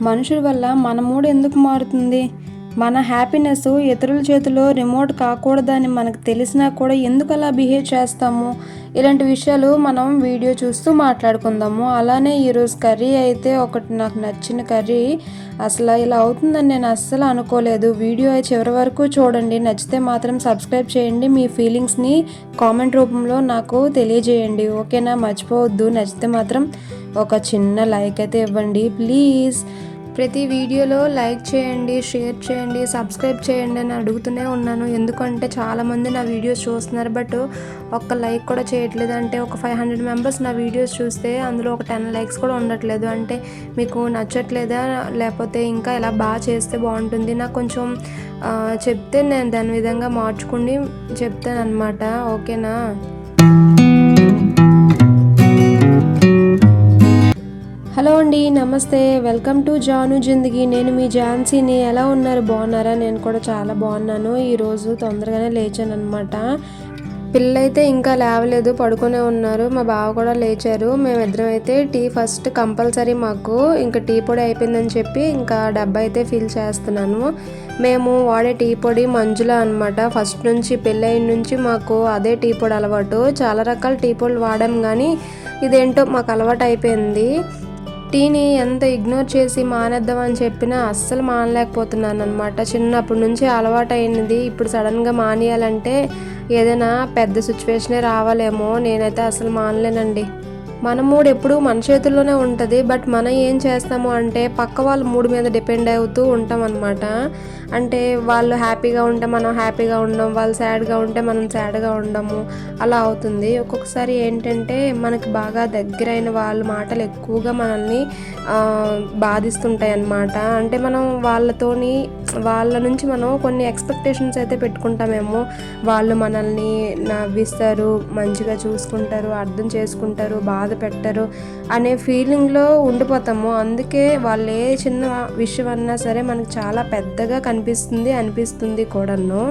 మనుషుల వల్ల మన మూడ్ ఎందుకు మారుతుంది? మన హ్యాపీనెస్ ఇతరుల చేతిలో రిమోట్ కాకూడదని మనకు తెలిసినా కూడా ఎందుకు అలా బిహేవ్ చేస్తాము? ఇలాంటి విషయాలు మనం వీడియో చూస్తూ మాట్లాడుకుందాము. అలానే ఈరోజు కర్రీ అయితే ఒకటి నాకు నచ్చిన కర్రీ. అసలు ఇలా అవుతుందని నేను అస్సలు అనుకోలేదు. వీడియో చివరి వరకు చూడండి. నచ్చితే మాత్రం సబ్స్క్రైబ్ చేయండి. మీ ఫీలింగ్స్ని కామెంట్ రూపంలో నాకు తెలియజేయండి. ఓకేనా? మర్చిపోవద్దు. నచ్చితే మాత్రం ఒక చిన్న లైక్ అయితే ఇవ్వండి ప్లీజ్. ప్రతి వీడియోలో లైక్ చేయండి, షేర్ చేయండి, సబ్స్క్రైబ్ చేయండి అని అడుగుతూనే ఉన్నాను. ఎందుకంటే చాలామంది నా వీడియోస్ చూస్తున్నారు, బట్ ఒక్క లైక్ కూడా చేయట్లేదు. అంటే ఒక 500 మెంబర్స్ నా వీడియోస్ చూస్తే అందులో ఒక 10 లైక్స్ కూడా ఉండట్లేదు. అంటే మీకు నచ్చట్లేదా, లేకపోతే ఇంకా ఎలా బాగా చేస్తే బాగుంటుంది నాకు కొంచెం చెప్తే నేను దాని విధంగా మార్చుకుని చెప్తాను అనమాట. ఓకేనా? హలో అండి, నమస్తే. వెల్కమ్ టు జాను జిందగీ. నేను మీ ఝాన్సీని. ఎలా ఉన్నారు? బాగున్నారా? నేను కూడా చాలా బాగున్నాను. ఈరోజు తొందరగానే లేచాను అనమాట. పిల్లలైతే ఇంకా లేవలేదు, పడుకునే ఉన్నారు. మా బావ కూడా లేచారు. మేమిద్దరం అయితే టీ ఫస్ట్ కంపల్సరీ. మాకు ఇంకా టీ పొడి అయిపోయిందని చెప్పి ఇంకా డబ్బా అయితే ఫిల్ చేస్తున్నాను. మేము వాడే టీ పొడి మంజులా అనమాట. ఫస్ట్ నుంచి పెళ్ళైన నుంచి మాకు అదే టీ పొడి అలవాటు. చాలా రకాల టీ పొడులు వాడాం, కానీ ఇదేంటో మాకు అలవాటు అయిపోయింది. టీని ఎంత ఇగ్నోర్ చేసి మానేద్దామని చెప్పినా అస్సలు మానలేకపోతున్నాను అనమాట. చిన్నప్పటి నుంచి అలవాటు అయినది ఇప్పుడు సడన్గా మానేయాలంటే ఏదైనా పెద్ద సిచ్యువేషనే రావాలేమో. నేనైతే అసలు మానలేనండి. మన మూడ్ ఎప్పుడు మన చేతుల్లోనే ఉంటుంది, బట్ మనం ఏం చేస్తాము అంటే పక్క వాళ్ళ మూడ్ మీద డిపెండ్ అవుతూ ఉంటాం అనమాట. అంటే వాళ్ళు హ్యాపీగా ఉంటే మనం హ్యాపీగా ఉండం, వాళ్ళు సాడ్గా ఉంటే మనం సాడ్గా ఉండము, అలా అవుతుంది. ఒక్కొక్కసారి ఏంటంటే మనకి బాగా దగ్గరైన వాళ్ళ మాటలు ఎక్కువగా మనల్ని బాధిస్తుంటాయి అన్నమాట. అంటే మనం వాళ్ళ నుంచి మనం కొన్ని ఎక్స్పెక్టేషన్స్ అయితే పెట్టుకుంటామేమో. వాళ్ళు మనల్ని నవ్విస్తారు, మంచిగా చూసుకుంటారు, అర్థం చేసుకుంటారు, బాధ పెట్టరు అనే ఫీలింగ్లో ఉండిపోతాము. అందుకే వాళ్ళు ఏ చిన్న విషయం అన్నా సరే మనకు చాలా పెద్దగా అనిపిస్తుంది కూడాను.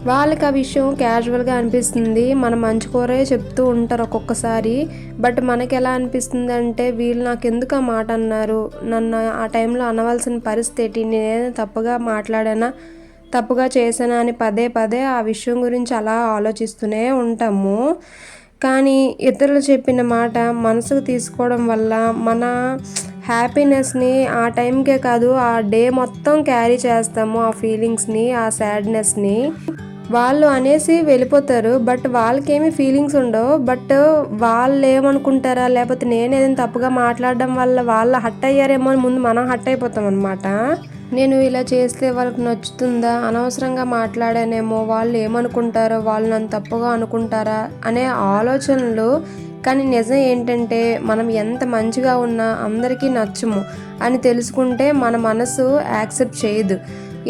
వాళ్ళకి ఆ విషయం క్యాజువల్గా అనిపిస్తుంది, మన మంచి కోరే చెప్తూ ఉంటారు ఒక్కొక్కసారి. బట్ మనకి ఎలా అనిపిస్తుంది అంటే వీళ్ళు నాకు ఎందుకు ఆ మాట అన్నారు, నన్ను ఆ టైంలో అనవలసిన పరిస్థితి, నేనేదో తప్పుగా మాట్లాడానా, తప్పుగా చేశానా అని పదే పదే ఆ విషయం గురించి అలా ఆలోచిస్తూనే ఉంటాము. కానీ ఇతరులు చెప్పిన మాట మనసుకు తీసుకోవడం వల్ల మన హ్యాపీనెస్ని ఆ టైంకే కాదు ఆ డే మొత్తం క్యారీ చేస్తాము. ఆ ఫీలింగ్స్ని, ఆ సాడ్నెస్ని వాళ్ళు అనేసి వెళ్ళిపోతారు, బట్ వాళ్ళకేమీ ఫీలింగ్స్ ఉండవు. బట్ వాళ్ళు ఏమనుకుంటారా, లేకపోతే నేను ఏదైనా తప్పుగా మాట్లాడడం వల్ల వాళ్ళు హట్ అయ్యారేమో అని ముందు మనం హట్ అయిపోతాం అనమాట. నేను ఇలా చేస్తే వాళ్ళకి నచ్చుతుందా, అనవసరంగా మాట్లాడానేమో, వాళ్ళు ఏమనుకుంటారో, వాళ్ళు నన్ను తప్పుగా అనుకుంటారా అనే ఆలోచనలు. కానీ నిజం ఏంటంటే మనం ఎంత మంచిగా ఉన్నా అందరికీ నచ్చము అని తెలుసుకుంటే మన మనసు యాక్సెప్ట్ చేయదు.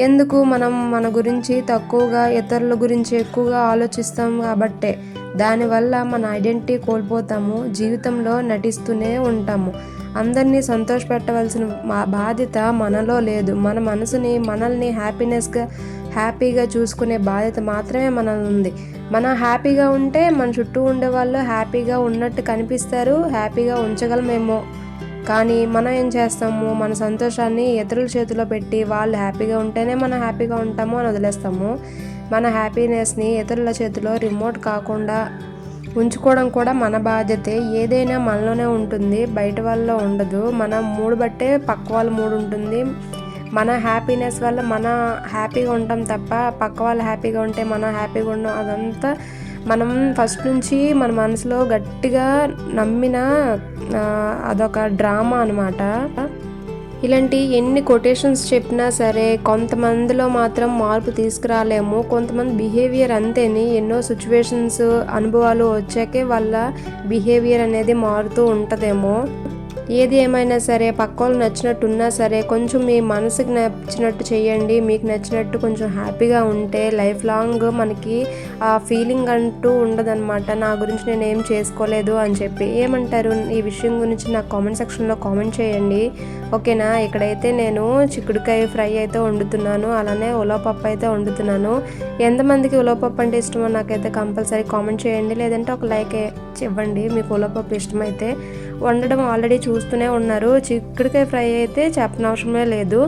ఎందుకు మనం మన గురించి తక్కువగా, ఇతరుల గురించి ఎక్కువగా ఆలోచిస్తాం కాబట్టే. దానివల్ల మన ఐడెంటిటీ కోల్పోతాము, జీవితంలో నటిస్తూనే ఉంటాము. అందరినీ సంతోషపెట్టవలసిన బాధ్యత మనలో లేదు. మన మనసుని, మనల్ని హ్యాపీగా చూసుకునే బాధ్యత మాత్రమే మనలో ఉంది. మనం హ్యాపీగా ఉంటే మన చుట్టూ ఉండే వాళ్ళు హ్యాపీగా ఉన్నట్టు కనిపిస్తారు, హ్యాపీగా ఉంచగలమేమో. కానీ మనం ఏం చేస్తాము, మన సంతోషాన్ని ఇతరుల చేతిలో పెట్టి వాళ్ళు హ్యాపీగా ఉంటేనే మనం హ్యాపీగా ఉంటాము అని వదిలేస్తాము. మన హ్యాపీనెస్ని ఇతరుల చేతిలో రిమోట్ కాకుండా ఉంచుకోవడం కూడా మన బాధ్యతే. ఏదైనా మనలోనే ఉంటుంది, బయట వాళ్ళలో ఉండదు. మన మూడు బట్టే పక్క వాళ్ళ మూడు ఉంటుంది. మన హ్యాపీనెస్ వల్ల మన హ్యాపీగా ఉంటాం తప్ప పక్క వాళ్ళు హ్యాపీగా ఉంటే మనం హ్యాపీగా ఉండం, అదంతా మనం ఫస్ట్ నుంచి మన మనసులో గట్టిగా నమ్మిన అదొక డ్రామా అనమాట. ఇలాంటి ఎన్ని కొటేషన్స్ చెప్పినా సరే కొంతమందిలో మాత్రం మార్పు తీసుకురాలేము. కొంతమంది బిహేవియర్ అంతేని, ఎన్నో సిచ్యువేషన్స్, అనుభవాలు వచ్చాకే వాళ్ళ బిహేవియర్ అనేది మారుతూ ఉంటుందేమో. ఏది ఏమైనా సరే పక్కోళ్ళు నచ్చినట్టు ఉన్నా సరే కొంచెం మీ మనసుకి నచ్చినట్టు చేయండి. మీకు నచ్చినట్టు కొంచెం హ్యాపీగా ఉంటే లైఫ్ లాంగ్ మనకి ఆ ఫీలింగ్ అంటూ ఉండదన్నమాట. నా గురించి నేను ఏం చేసుకోలేదు అని చెప్పి. ఏమంటారు ఈ విషయం గురించి నాకు కామెంట్ సెక్షన్లో కామెంట్ చేయండి. ఓకేనా. ఇక్కడైతే నేను చిక్కుడుకాయ ఫ్రై అయితే వండుతున్నాను, అలానే ఉలవపప్పు అయితే వండుతున్నాను. ఎంతమందికి ఉలవపప్పు అంటే ఇష్టమో నాకైతే కంపల్సరీ కామెంట్ చేయండి, లేదంటే ఒక లైక్ ఇవ్వండి మీకు ఉలవపప్పు ఇష్టమైతే. వండడం ఆల్రెడీ చూస్తూనే ఉన్నారు. చిక్కుడుకాయ ఫ్రై అయితే చెప్పనవసరమే లేదు.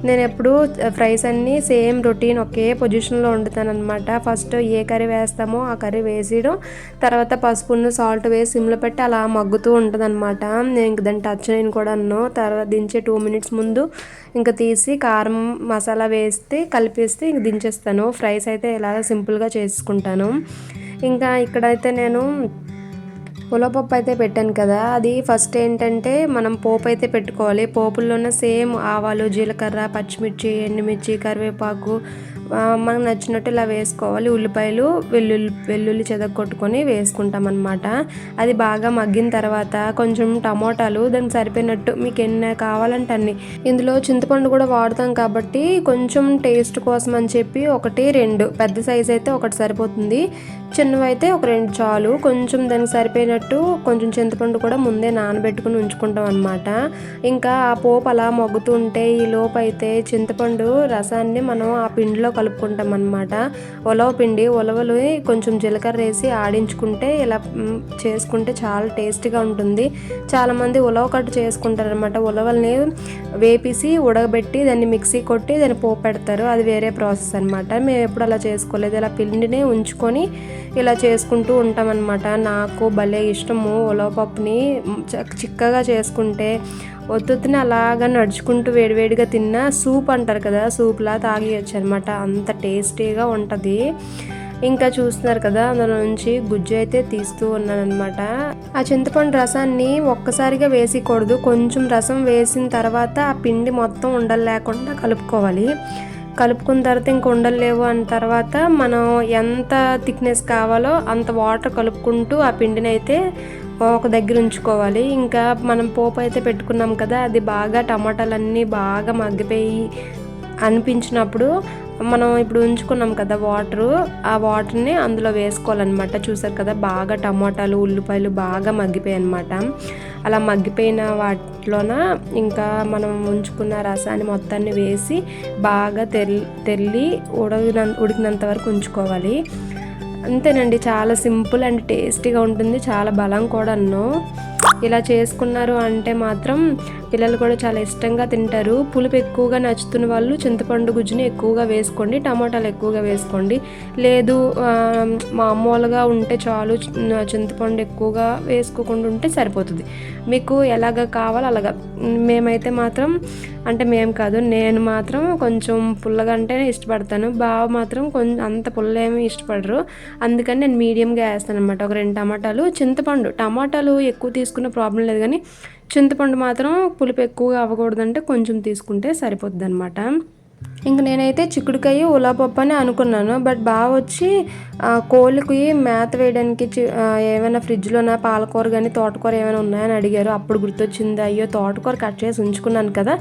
నేను ఎప్పుడు ఫ్రైస్ అన్నీ సేమ్ రొటీన్ ఒకే పొజిషన్లో వండుతాను అనమాట. ఫస్ట్ ఏ కర్రీ వేస్తామో ఆ కర్రీ వేసేయడం, తర్వాత పసుపును సాల్ట్ వేసి సిమ్లో పెట్టి అలా మగ్గుతూ ఉంటుంది అనమాట. నేను ఇంక దాన్ని టచ్ చేయను కూడా అన్నాను. తర్వాత దించే 2 minutes ముందు ఇంకా తీసి కారం మసాలా వేస్తే కలిపేస్తే ఇంక దించేస్తాను. ఫ్రైస్ అయితే ఇలా సింపుల్గా చేసుకుంటాను. ఇంకా ఇక్కడైతే నేను ఉలవపప్పు అయితే పెట్టాను కదా, అది ఫస్ట్ ఏంటంటే మనం పోపు అయితే పెట్టుకోవాలి. పోపుల్లోనే సేమ్ ఆవాలు, జీలకర్ర, పచ్చిమిర్చి, ఎండుమిర్చి, కరివేపాకు మనకు నచ్చినట్టు ఇలా వేసుకోవాలి. ఉల్లిపాయలు, వెల్లుల్లి చెదగొట్టుకొని వేసుకుంటాం అనమాట. అది బాగా మగ్గిన తర్వాత కొంచెం టమోటాలు దానికి సరిపోయినట్టు మీకు ఎన్ని కావాలంటే అన్ని. ఇందులో చింతపండు కూడా వాడతాం కాబట్టి కొంచెం టేస్ట్ కోసం అని చెప్పి 1, 2 పెద్ద సైజ్ అయితే ఒకటి సరిపోతుంది, చిన్నవి అయితే ఒక 2 చాలు. కొంచెం దానికి సరిపోయినట్టు కొంచెం చింతపండు కూడా ముందే నానబెట్టుకుని ఉంచుకుంటాం అనమాట. ఇంకా ఆ పోపు అలా మగ్గుతుంటే ఈ లోపు అయితే చింతపండు రసాన్ని మనం ఆ పిండిలో కలుపుకుంటాం అనమాట. ఉలవ పిండి, ఉలవలు కొంచెం జీలకర్ర వేసి ఆడించుకుంటే ఇలా చేసుకుంటే చాలా టేస్టీగా ఉంటుంది. చాలామంది ఉలవ కట్టు చేసుకుంటారు అనమాట. ఉలవల్ని వేపేసి ఉడకబెట్టి దాన్ని మిక్సీ కొట్టి దాన్ని పోపు పెడతారు, అది వేరే ప్రాసెస్ అనమాట. మేము ఎప్పుడు అలా చేసుకోలేదు. ఇలా పిండినే ఉంచుకొని ఇలా చేసుకుంటూ ఉంటామన్నమాట. నాకు భలే ఇష్టము ఉలవపప్పుని చిక్కగా చేసుకుంటే. ఒత్తుని అలాగా నడుచుకుంటూ వేడివేడిగా తిన్నా సూప్ అంటారు కదా, సూప్లా తాగేయచ్చు అనమాట, అంత టేస్టీగా ఉంటుంది. ఇంకా చూస్తున్నారు కదా, అందులో నుంచి గుజ్జు అయితే తీస్తూ ఉన్నాను అనమాట. ఆ చింతపండు రసాన్ని ఒక్కసారిగా వేసేయకూడదు, కొంచెం రసం వేసిన తర్వాత ఆ పిండి మొత్తం ఉండలు లేకుండా కలుపుకోవాలి. కలుపుకున్న తర్వాత ఇంక ఉండలు లేవు అన్న తర్వాత మనం ఎంత థిక్నెస్ కావాలో అంత వాటర్ కలుపుకుంటూ ఆ పిండిని అయితే ఒక దగ్గర ఉంచుకోవాలి. ఇంకా మనం పోపు అయితే పెట్టుకున్నాం కదా, అది బాగా టమాటాలన్నీ బాగా మగ్గిపోయి అనిపించినప్పుడు మనం ఇప్పుడు ఉంచుకున్నాం కదా వాటరు, ఆ వాటర్ని అందులో వేసుకోవాలన్నమాట. చూసారు కదా, బాగా టమాటాలు, ఉల్లిపాయలు బాగా మగ్గిపోయాయి అనమాట. అలా మగ్గిపోయిన వాటిలోన ఇంకా మనం ఉంచుకున్న రసాన్ని మొత్తాన్ని వేసి బాగా తెల్లి ఉడికినంత వరకు ఉంచుకోవాలి. అంతేనండి, చాలా సింపుల్ అండ్ టేస్టీగా ఉంటుంది, చాలా బలం కూడాను. ఇలా చేసుకున్నారు అంటే మాత్రం పిల్లలు కూడా చాలా ఇష్టంగా తింటారు. పులుపు ఎక్కువగా నచ్చుతున్న వాళ్ళు చింతపండు గుజ్జుని ఎక్కువగా వేసుకోండి, టమాటాలు ఎక్కువగా వేసుకోండి. లేదు మామూలుగా ఉంటే చాలు, చింతపండు ఎక్కువగా వేసుకోకుండా ఉంటే సరిపోతుంది. మీకు ఎలాగ కావాలో అలాగా. మేమైతే మాత్రం, అంటే మేము కాదు, నేను మాత్రం కొంచెం పుల్లగా అంటేనే ఇష్టపడతాను. బావ మాత్రం కొంచెం అంత పుల్ల ఏమీ ఇష్టపడరు, అందుకని నేను మీడియంగా వేస్తాను అనమాట. ఒక 2 టమాటాలు, చింతపండు, టమాటాలు ఎక్కువ తీసుకున్న ప్రాబ్లం లేదు, కానీ చింతపండు మాత్రం పులుపు ఎక్కువగా అవ్వకూడదంటే కొంచెం తీసుకుంటే సరిపోద్ది అనమాట. ఇంక నేనైతే చిక్కుడుకాయ ఉలవపప్పు అని అనుకున్నాను, బట్ బాగా వచ్చి కోళ్ళకి మేత వేయడానికి ఏమైనా ఫ్రిడ్జ్లోనా పాలకూర కానీ తోటకూర ఏమైనా ఉన్నాయని అడిగారు. అప్పుడు గుర్తొచ్చింది, అయ్యో తోటకూర కట్ చేసి ఉంచుకున్నాను కదా,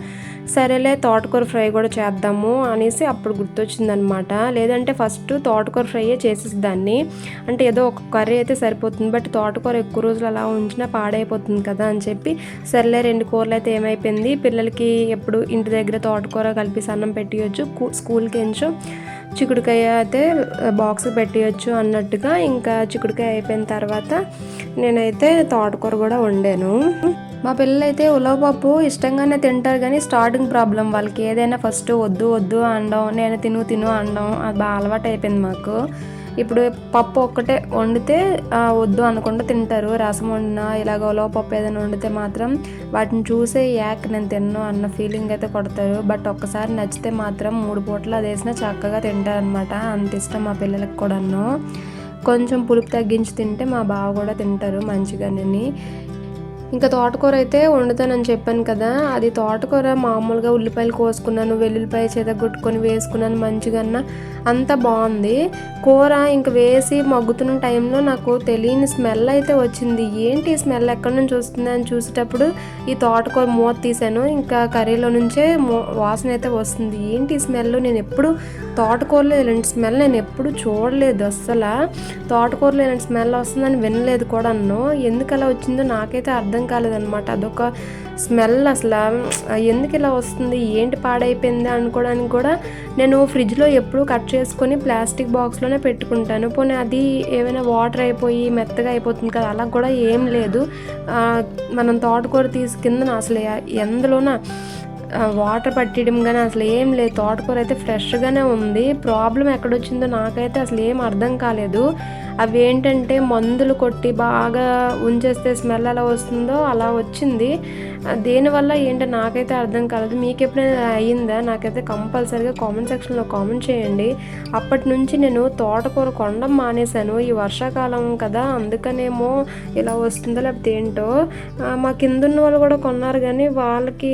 సరేలే తోటకూర ఫ్రై కూడా చేద్దాము అనేసి అప్పుడు గుర్తొచ్చింది అనమాట. లేదంటే ఫస్ట్ తోటకూర ఫ్రైయే చేసేదాన్ని, అంటే ఏదో ఒక కర్రీ అయితే సరిపోతుంది, బట్ తోటకూర ఎక్కువ రోజులు అలా ఉంచినా పాడైపోతుంది కదా అని చెప్పి సరేలే 2 కూరలు అయితే ఏమైపోయింది. పిల్లలకి ఎప్పుడు ఇంటి దగ్గర తోటకూర కలిపి అన్నం పెట్టియచ్చు, స్కూల్కి ఎంచు చిక్కుడుకాయ అయితే బాక్స్ పెట్టియచ్చు అన్నట్టుగా ఇంకా చిక్కుడుకాయ అయిపోయిన తర్వాత నేనైతే తోటకూర కూడా వండాను. మా పిల్లలైతే ఉలవపప్పు ఇష్టంగానే తింటారు, కానీ స్టార్టింగ్ ప్రాబ్లం వాళ్ళకి. ఏదైనా ఫస్ట్ వద్దు వద్దు అనడం, నేను తిను అనడం, అది బాగా అలవాటు అయిపోయింది మాకు. ఇప్పుడు పప్పు ఒక్కటే వండితే వద్దు అనకుండా తింటారు. రసం వండినా ఇలాగ ఉలవపప్పు ఏదైనా వండితే మాత్రం వాటిని చూసే నేను తిన్ను అన్న ఫీలింగ్ అయితే కొడతారు. బట్ ఒక్కసారి నచ్చితే మాత్రం 3 పూటలు అది వేసినా చక్కగా తింటారనమాట. అంత ఇష్టం మా పిల్లలకి కూడాను. కొంచెం పులుపు తగ్గించి తింటే మా బావ కూడా తింటారు మంచిగానే. ఇంకా తోటకూర అయితే వండుతానని చెప్పాను కదా, అది తోటకూర మామూలుగా ఉల్లిపాయలు కోసుకున్నాను, వెల్లుల్లిపాయ చెదగొట్టుకొని వేసుకున్నాను మంచిగా, అంతా బాగుంది కూర. ఇంక వేసి మగ్గుతున్న టైంలో నాకు తెలియని స్మెల్ అయితే వచ్చింది. ఏంటి ఈ స్మెల్ ఎక్కడి నుంచి వస్తుంది అని చూసేటప్పుడు ఈ తోటకూర మూత తీసాను, ఇంకా కర్రీలో నుంచే వాసన అయితే వస్తుంది. ఏంటి స్మెల్, నేను ఎప్పుడు తోటకూరలో ఇలాంటి స్మెల్ నేను ఎప్పుడు చూడలేదు అస్సలు. తోటకూరలో ఇలాంటి స్మెల్ వస్తుందని వినలేదు కూడాను. ఎందుకు అలా వచ్చిందో నాకైతే అర్థం కాలేదనమాట. అదొక స్మెల్ అసలు ఎందుకు ఇలా వస్తుంది, ఏంటి పాడైపోయింది అనుకోవడానికి కూడా నేను ఫ్రిడ్జ్లో ఎప్పుడూ కట్ చేసుకొని ప్లాస్టిక్ బాక్స్లోనే పెట్టుకుంటాను. పోనీ అది ఏమైనా వాటర్ అయిపోయి మెత్తగా అయిపోతుంది కదా, అలా కూడా ఏం లేదు. మనం తోటకూర తీసి కిందన అసలు ఎందులోన వాటర్ పట్టడం కానీ అసలు ఏం లేదు. తోటకూర అయితే ఫ్రెష్గానే ఉంది. ప్రాబ్లం ఎక్కడొచ్చిందో నాకైతే అసలు ఏం అర్థం కాలేదు. అవి ఏంటంటే మందులు కొట్టి బాగా ఉంచేస్తే స్మెల్ ఎలా వస్తుందో అలా వచ్చింది. దేనివల్ల ఏంటో నాకైతే అర్థం కాలేదు. మీకు ఎప్పుడైనా అయ్యిందా? నాకైతే కంపల్సరీగా కామెంట్ సెక్షన్లో కామెంట్ చేయండి. అప్పటి నుంచి నేను తోటకూర కొనడం మానేశాను. ఈ వర్షాకాలం కదా, అందుకనేమో ఇలా వస్తుందో లేకపోతే ఏంటో. మా కింద ఉన్న వాళ్ళు కూడా కొన్నారు కానీ వాళ్ళకి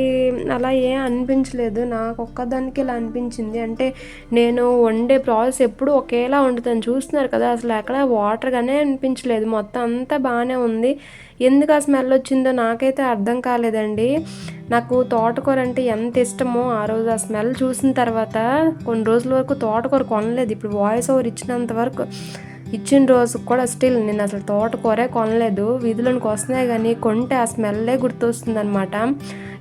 అలా ఏం అనిపించలేదు. నాకు ఒక్కదానికి ఇలా అనిపించింది. అంటే నేను వండే ప్రాసెస్ ఎప్పుడు ఒకేలా వండుతాను, చూస్తున్నారు కదా. అసలు ఎక్కడ వాటర్గానే అనిపించలేదు. మొత్తం అంతా బాగానే ఉంది. ఎందుకు ఆ స్మెల్ వచ్చిందో నాకైతే అర్థం కాలేదండి. నాకు తోటకూర అంటే ఎంత ఇష్టమో ఆ రోజు ఆ స్మెల్ చూసిన తర్వాత కొన్ని రోజుల వరకు తోటకూర కొనలేదు. ఇప్పుడు వాయిస్ ఓవర్ ఇచ్చిన రోజు కూడా స్టిల్ నేను అసలు తోటకూరే కొనలేదు. వీధిలోనికి వస్తున్నాయి కానీ కొంటే ఆ స్మెల్లే గుర్తొస్తుంది అనమాట.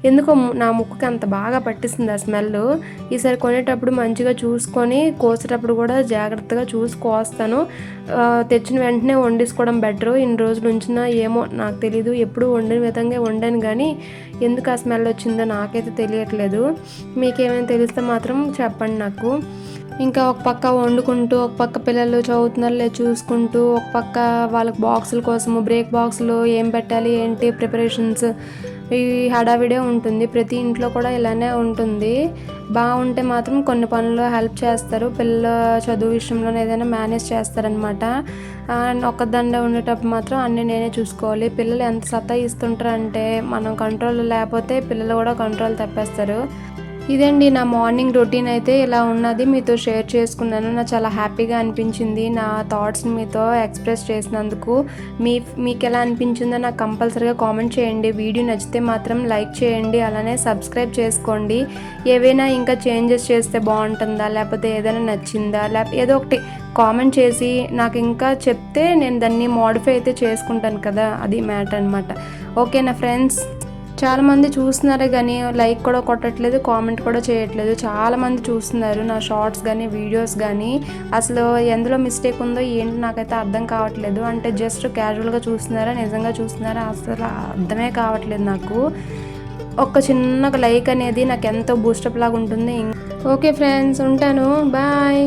ఎందుకో నా ముక్కుకి అంత బాగా పట్టిస్తుంది ఆ స్మెల్. ఈసారి కొనేటప్పుడు మంచిగా చూసుకొని కోసేటప్పుడు కూడా జాగ్రత్తగా చూసి కోస్తాను. తెచ్చిన వెంటనే వండేసుకోవడం బెటరు. ఇన్ని రోజులు ఉంచినా ఏమో నాకు తెలీదు. ఎప్పుడు వండిన విధంగా వండాను కానీ ఎందుకు ఆ స్మెల్ వచ్చిందో నాకైతే తెలియట్లేదు. మీకేమైనా తెలిస్తే మాత్రం చెప్పండి నాకు. ఇంకా ఒక పక్క వండుకుంటూ, ఒక పక్క పిల్లలు చదువుతున్నారో లేదో చూసుకుంటూ, ఒక పక్క వాళ్ళకి బాక్సుల కోసము బ్రేక్ బాక్సులు ఏం పెట్టాలి ఏంటి ప్రిపరేషన్స్, ఈ హడావిడే ఉంటుంది. ప్రతి ఇంట్లో కూడా ఇలానే ఉంటుంది. బాగుంటే మాత్రం కొన్ని పనులు హెల్ప్ చేస్తారు. పిల్లల చదువు విషయంలో ఏదైనా మేనేజ్ చేస్తారనమాట. ఒక్కదాన్నే ఉండేటప్పుడు మాత్రం అన్నీ నేనే చూసుకోవాలి. పిల్లలు ఎంత సతాయిస్తుంటారంటే మనం కంట్రోల్ లేకపోతే పిల్లలు కూడా కంట్రోల్ తప్పేస్తారు. ఇదండి నా మార్నింగ్ రొటీన్ అయితే ఇలా ఉన్నది. మీతో షేర్ చేసుకున్నాను. నాకు చాలా హ్యాపీగా అనిపించింది నా థాట్స్ని మీతో ఎక్స్ప్రెస్ చేసినందుకు. మీకు ఎలా అనిపించిందో నాకు కంపల్సరీగా కామెంట్ చేయండి. వీడియో నచ్చితే మాత్రం లైక్ చేయండి, అలానే సబ్స్క్రైబ్ చేసుకోండి. ఏవైనా ఇంకా చేంజెస్ చేస్తే బాగుంటుందా, లేకపోతే ఏదైనా నచ్చిందా, లేకపోతే ఏదో ఒకటి కామెంట్ చేసి నాకు ఇంకా చెప్తే నేను దాన్ని మోడిఫై అయితే చేసుకుంటాను కదా, అది మ్యాటర్ అనమాట. ఓకేనా ఫ్రెండ్స్? చాలామంది చూస్తున్నారే కానీ లైక్ కూడా కొట్టట్లేదు, కామెంట్ కూడా చేయట్లేదు. చాలామంది చూస్తున్నారు నా షార్ట్స్ కానీ వీడియోస్ కానీ. అసలు ఎందులో మిస్టేక్ ఉందో ఏంటి నాకైతే అర్థం కావట్లేదు. అంటే జస్ట్ క్యాజువల్గా చూస్తున్నారా, నిజంగా చూస్తున్నారా, అసలు అర్థమే కావట్లేదు నాకు. ఒక చిన్న లైక్ అనేది నాకు ఎంతో బూస్టప్ లాగా ఉంటుంది. ఓకే ఫ్రెండ్స్, ఉంటాను. బాయ్.